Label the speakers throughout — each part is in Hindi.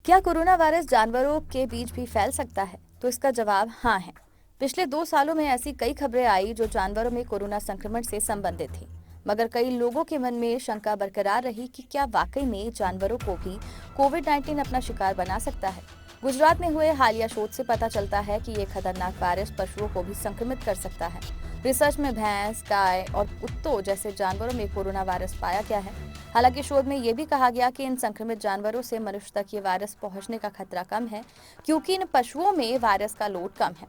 Speaker 1: क्या कोरोना वायरस जानवरों के बीच भी फैल सकता है? तो इसका जवाब हाँ है। पिछले 2 सालों में ऐसी कई खबरें आई जो जानवरों में कोरोना संक्रमण से संबंधित थी, मगर कई लोगों के मन में शंका बरकरार रही कि क्या वाकई में जानवरों को भी कोविड-19 अपना शिकार बना सकता है। गुजरात में हुए हालिया शोध से पता चलता है कि ये खतरनाक वायरस पशुओं को भी संक्रमित कर सकता है। रिसर्च में भैंस, गाय और कुत्तों जैसे जानवरों में कोरोना वायरस पाया गया है। हालांकि शोध में ये भी कहा गया कि इन संक्रमित जानवरों से मनुष्य तक ये वायरस पहुंचने का खतरा कम है, क्योंकि इन पशुओं में वायरस का लोड कम है।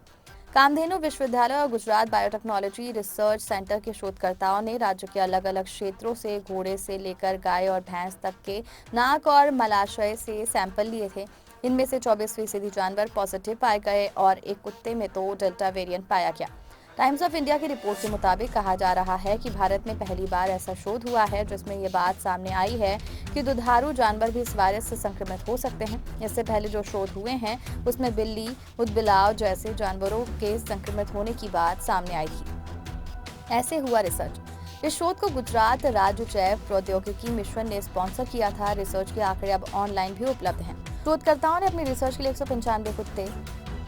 Speaker 1: कामधेनु विश्वविद्यालय और गुजरात बायोटेक्नोलॉजी रिसर्च सेंटर के शोधकर्ताओं ने राज्य के अलग अलग क्षेत्रों से घोड़े से लेकर गाय और भैंस तक के नाक और मलाशय से सैंपल लिए थे। इनमें से 24% जानवर पॉजिटिव पाए गए और एक कुत्ते में तो डेल्टा वेरिएंट पाया गया। टाइम्स ऑफ इंडिया की रिपोर्ट के मुताबिक कहा जा रहा है कि भारत में पहली बार ऐसा शोध हुआ है जिसमें ये बात सामने आई है कि दुधारू जानवर भी इस वायरस से संक्रमित हो सकते हैं। इससे पहले जो शोध हुए हैं उसमें बिल्ली, ऊदबिलाव जैसे जानवरों के संक्रमित होने की बात सामने आई थी। ऐसे हुआ रिसर्च। इस शोध को गुजरात राज्य जैव प्रौद्योगिकी मिशन ने स्पॉन्सर किया था। रिसर्च के आंकड़े अब ऑनलाइन भी उपलब्ध हैं। शोधकर्ताओं ने अपनी रिसर्च के लिए 195 कुत्ते,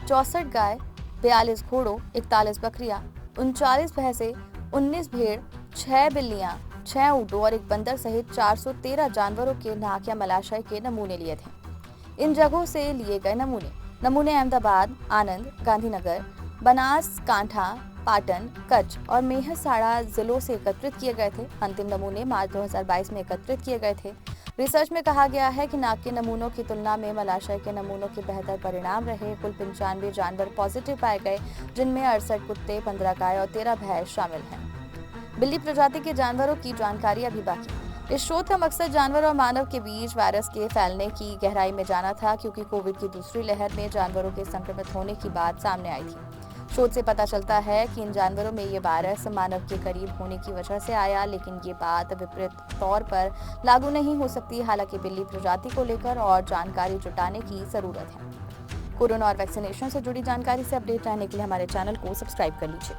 Speaker 1: 64 गाय, 42 घोड़ों, 41 बकरियां, 39 भैंसें, 19 भेड़, 6 बिल्लियां, 6 ऊँटों और एक बंदर सहित 413 जानवरों के नाक या मलाशय के नमूने लिए थे। इन जगहों से लिए गए नमूने अहमदाबाद, आनंद, गांधीनगर, बनासकांठा, पाटन, कच्छ और मेहसाणा जिलों से एकत्रित किए गए थे। अंतिम नमूने मार्च 2022 में एकत्रित किए गए थे। रिसर्च में कहा गया है कि नाक के नमूनों की तुलना में मलाशय के नमूनों के बेहतर परिणाम रहे। कुल 95 जानवर पॉजिटिव पाए गए, जिनमें 68 कुत्ते, 15 गाय और 13 भैंस शामिल हैं। बिल्ली प्रजाति के जानवरों की जानकारी अभी बाकी। इस शोध का मकसद जानवर और मानव के बीच वायरस के फैलने की गहराई में जाना था, क्योंकि कोविड की दूसरी लहर में जानवरों के संक्रमित होने की बात सामने आई थी। शोध से पता चलता है कि इन जानवरों में ये वायरस मानव के करीब होने की वजह से आया, लेकिन ये बात विपरीत तौर पर लागू नहीं हो सकती। हालांकि बिल्ली प्रजाति को लेकर और जानकारी जुटाने की जरूरत है। कोरोना और वैक्सीनेशन से जुड़ी जानकारी से अपडेट रहने के लिए हमारे चैनल को सब्सक्राइब कर लीजिए।